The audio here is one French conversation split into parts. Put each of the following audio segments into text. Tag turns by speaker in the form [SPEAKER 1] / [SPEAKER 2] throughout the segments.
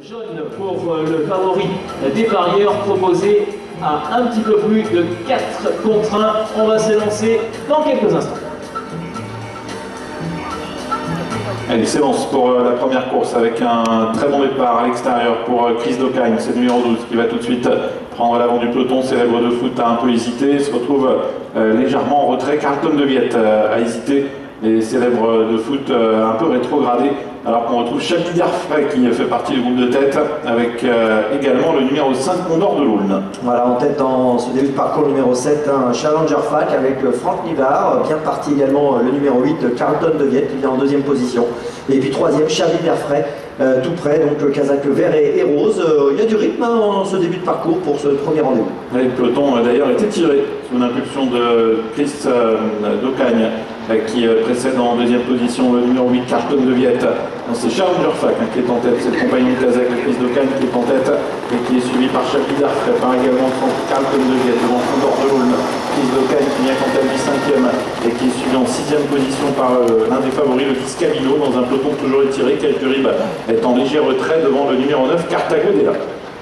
[SPEAKER 1] Jaune pour le favori des parieurs proposé à un petit peu plus de 4 contre 1. On va s'élancer dans quelques instants.
[SPEAKER 2] Allez, c'est bon pour la première course avec un très bon départ à l'extérieur pour Chris Docagne, c'est le numéro 12 qui va tout de suite prendre l'avant du peloton. Célèbre de foot a un peu hésité, se retrouve légèrement en retrait. Carlton de Viette a hésité, les célèbres de foot un peu rétrogradés, alors qu'on retrouve Chablis Darfray qui fait partie du groupe de tête avec également le numéro 5 Condor de l'Aulne.
[SPEAKER 3] Voilà, en tête dans ce début de parcours numéro 7, un Challenger Fac avec Franck Nivard, bien parti également le numéro 8 Carlton de Viette qui vient en deuxième position, et puis troisième Chablis Darfray tout près, donc Kazakh vert et rose. Il y a du rythme dans ce début de parcours pour ce premier rendez-vous.
[SPEAKER 2] Le peloton d'ailleurs était tiré sous l'impulsion de Chris Docagne qui précède en deuxième position le numéro 8 Carlton de Viette. C'est Challenger Fac qui est en tête, c'est le compagnon de Kazakh, Chris Docagne qui est en tête et qui est suivi par Chablis Darfray, par également Carlton de Viette devant Condor de l'Aulne. Chris Docagne qui vient quant à lui 5e et qui est suivi en 6e position par l'un des favoris, le Discavino, dans un peloton toujours étiré. Quelques ribes est en léger retrait devant le numéro 9 Carthago Della.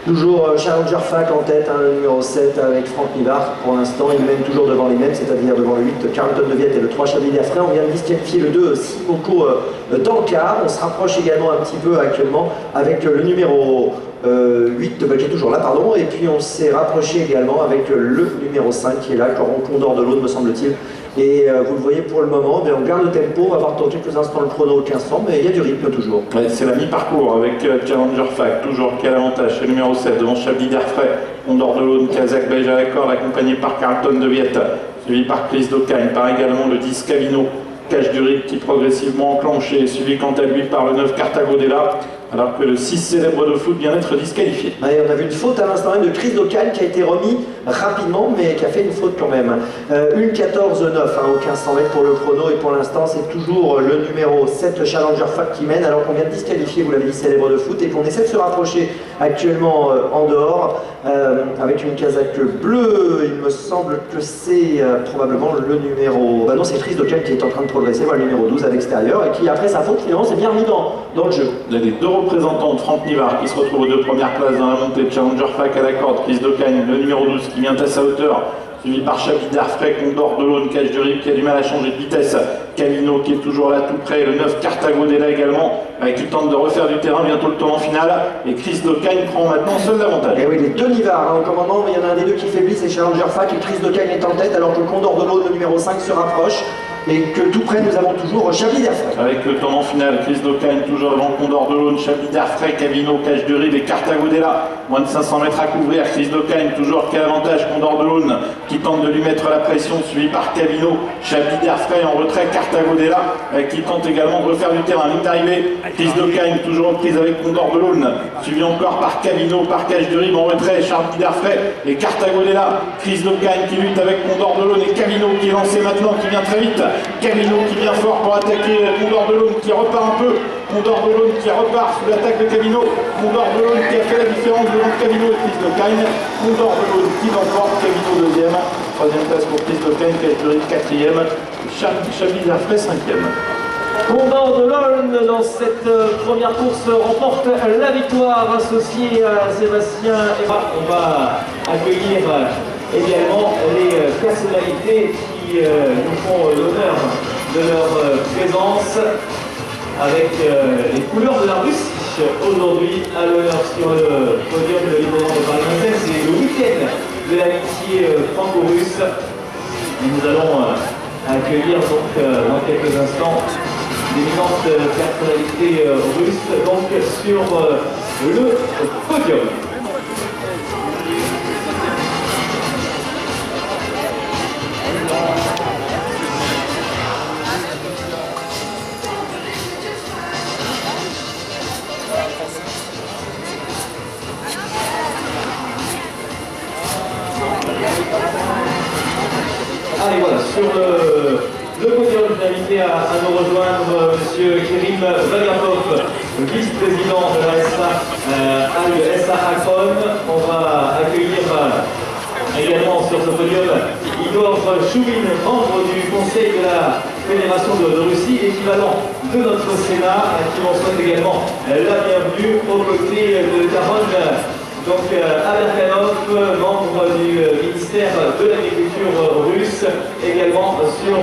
[SPEAKER 3] Toujours Challenger Fac en tête, le numéro 7 avec Franck Nivard. Pour l'instant, il mène toujours devant les mêmes, c'est-à-dire devant le 8 Carlton de Viette et le 3 Chablis Darfray. On vient de disqualifier le 2 Simoko Dankar. On se rapproche également un petit peu actuellement avec le numéro 8 qui est toujours là, pardon. Et puis on s'est rapproché également avec le numéro 5 qui est là, Coron Condor de l'Aulne, me semble-t-il. Et vous le voyez pour le moment, on garde le tempo, on va voir dans quelques instants le chrono au 1500, mais il y a du rythme toujours.
[SPEAKER 2] Ouais, c'est la mi-parcours avec Challenger Fac, toujours qui a l'avantage, c'est le numéro 7 devant Chablis Darfray, Condor de l'Aulne, Kazakh Beige à l'accord, accompagné par Carlton de Viette, suivi par Chris Docagne, par également le 10 Cavino, Cache du rythme qui progressivement enclenché, suivi quant à lui par le 9 Carthago Della, alors que le 6 célèbre de foot vient d'être disqualifié.
[SPEAKER 3] Ouais, on a vu une faute à l'instant même de Chris Docagne qui a été remis rapidement, mais qui a fait une faute quand même. Une 14-9 au 1500 mètres pour le chrono, et pour l'instant c'est toujours le numéro 7 Challenger Fac qui mène, alors qu'on vient de disqualifier, vous l'avez dit, célèbre de foot, et qu'on essaie de se rapprocher actuellement en dehors avec une casaque bleue. Il me semble que c'est probablement le numéro... Bah non, c'est Chris Docagne qui est en train de progresser, voilà le numéro 12 à l'extérieur, et qui après sa faute finalement s'est bien remis dans le jeu.
[SPEAKER 2] Il y a les deux représentants de Franck Nivard qui se retrouvent aux deux premières places dans la montée de Challenger Fac à la corde. Chris Docagne, le numéro 12 qui vient à sa hauteur, suivi par Chablis Darfray, Condor de l'Aulne, Cache du rythme qui a du mal à changer de vitesse, Cavino qui est toujours là tout près, le 9 Carthago Della également, qui tente de refaire du terrain, bientôt le tournant final, et Chris Docagne prend maintenant seul l'avantage.
[SPEAKER 3] Et oui, les deux Nivard au commandement, mais il y en a un des deux qui faiblit, c'est Challenger Fac, et Chris Docagne est en tête, alors que Condor de l'Aulne, le numéro 5, se rapproche. Et que tout près nous avons toujours Chablis Darfray.
[SPEAKER 2] Avec le tournant final, Chris Docagne toujours devant Condor de l'Aulne, Chablis Darfray, Cavino, Cache du rythme et Carthago Della. Moins de 500 mètres à couvrir, Chris Docagne toujours qui a l'avantage, Condor de l'Aulne qui tente de lui mettre la pression, suivi par Cavino, Chablis Darfray en retrait, Carthago Della qui tente également de refaire du terrain. Ligne d'arrivée, Chris Docagne toujours en prise avec Condor de l'Aulne, suivi encore par Cavino, par Cache du rythme en retrait, Chablis Darfray et Carthago Della. Chris Docagne qui lutte avec Condor de l'Aulne et Cavino qui est lancé maintenant, qui vient très vite. Cavino qui vient fort pour attaquer Condor de l'Aulne qui repart un peu. Condor de l'Aulne qui repart sous l'attaque de Cavino. Condor de l'Aulne qui a fait la différence devant Cavino et Chris Docagne. Condor de l'Aulne qui l'emporte, Cavino deuxième. Troisième place pour Chris Docagne, Cache du rythme quatrième. Chablis Darfray cinquième.
[SPEAKER 1] Condor de l'Aulne dans cette première course remporte la victoire associée à Sébastien. On va accueillir également les personnalités qui nous font l'honneur de leur présence avec les couleurs de la Russie aujourd'hui à l'honneur sur le podium de l'hippodrome de Paris-Vincennes. C'est le week-end de l'amitié franco-russe. Nous allons accueillir donc dans quelques instants d'éminentes personnalités russes donc sur le podium. Allez voilà, sur le podium, je vais inviter à nous rejoindre M. Kerim Vagapov, vice-président de la SA Akron. On va accueillir également sur ce podium Igor Choubin, membre du conseil de la Fédération de Russie, équivalent de notre Sénat, qui m'en souhaite également la bienvenue aux côtés de Caron. Donc Aberkanov, membre du ministère de l'Agriculture russe, également sur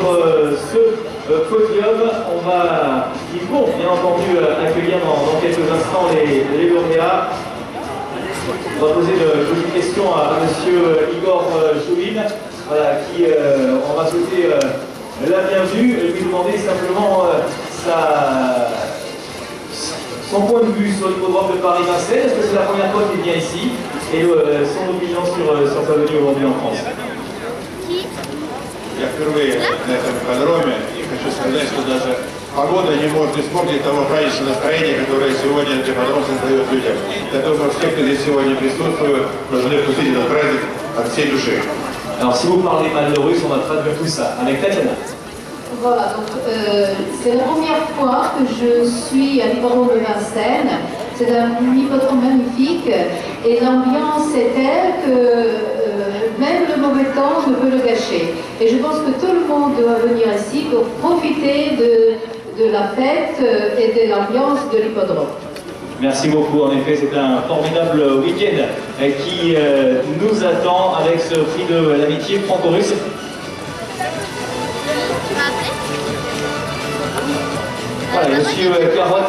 [SPEAKER 1] ce podium. Ils vont bien entendu accueillir dans quelques instants les lauréats. On va poser une petite question à M. Igor Joulin, voilà, qui on va souhaiter la bienvenue et lui demander simplement son point de vue sur l'hippodrome de Paris-Vincennes. Est-ce que c'est la première fois qu'il vient ici? Et son opinion sur sa venue aujourd'hui en France.
[SPEAKER 4] Я впервые на этом ипподроме и хочу сказать, что даже погода не может испортить того праздничного настроения, которое сегодня этот ипподром создает людям. Я думаю, все, кто здесь сегодня присутствует, должны вкусить этот праздник от всей души.
[SPEAKER 1] Alors si vous parlez mal le russe, on va traduire tout ça avec Tatiana.
[SPEAKER 5] Voilà, donc c'est la première fois que je suis à l'hippodrome de Vincennes. C'est un hippodrome magnifique et l'ambiance est telle que même le mauvais temps ne peut le gâcher. Et je pense que tout le monde doit venir ici pour profiter de la fête et de l'ambiance de l'hippodrome.
[SPEAKER 1] Merci beaucoup, en effet c'est un formidable week-end qui nous attend avec ce prix de l'amitié franco-russe. Voilà, monsieur Caron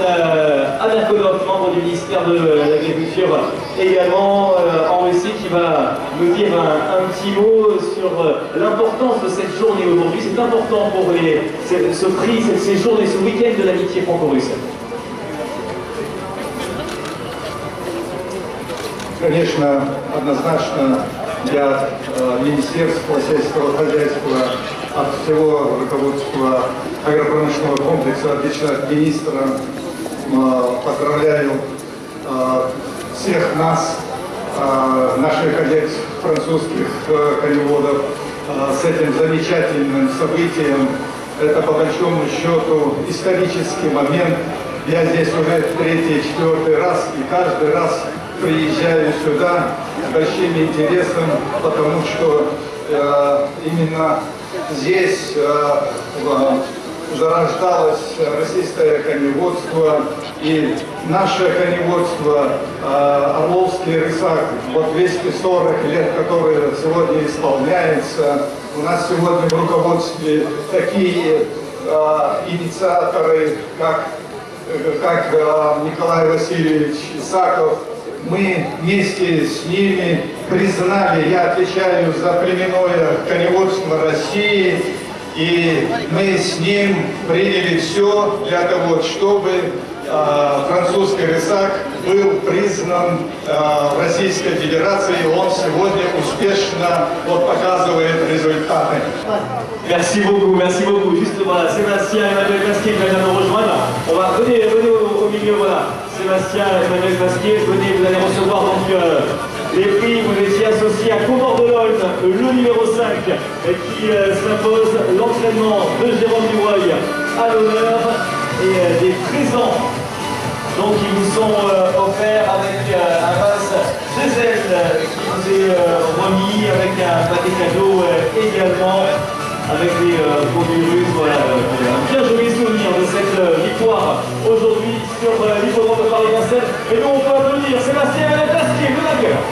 [SPEAKER 1] Aberkanov, membre du ministère de l'Agriculture, également en Russie, qui va nous dire un petit mot sur l'importance de cette journée aujourd'hui. C'est important pour ce prix, ces journées, ce week-end de l'amitié franco-russe.
[SPEAKER 6] Конечно, однозначно для Министерства сельского хозяйства, от всего руководства агропромышленного комплекса, лично от министра, поздравляю всех нас, наших коллег французских коневодов, с этим замечательным событием. Это по большому счету исторический момент. Я здесь уже третий, четвертый раз, и каждый раз приезжаю сюда с большим интересом, потому что именно здесь зарождалось российское коневодство, и наше коневодство, Орловский рысак, вот 240 лет, которые сегодня исполняется. У нас сегодня в руководстве такие инициаторы, как Николай Васильевич Исаков. Мы вместе с ними признали, я отвечаю за племенное коневодство России, и мы с ним приняли все для того, чтобы французский рысак был признан в Российской Федерации, и он сегодня успешно показывает результаты.
[SPEAKER 1] Merci beaucoup, merci beaucoup. Juste voilà, Sébastien et Emmanuel Pasquier qui viennent nous rejoindre. On va venez au milieu, voilà. Sébastien et Emmanuel Pasquier, venez, vous allez recevoir donc les prix. Vous étiez associés à Condor de l'Aulne, le numéro 5, qui s'impose l'entraînement de Jérôme Dubreuil à l'honneur et des présents. Donc ils vous sont offerts avec un vase de zèle qui vous est remis avec un paquet cadeau également avec des produits russes. Voilà, un bien joli souvenir de cette victoire aujourd'hui sur l'hippodrome de Paris-Vincennes. Et nous on peut applaudir Sébastien Pasquier, de la gueule.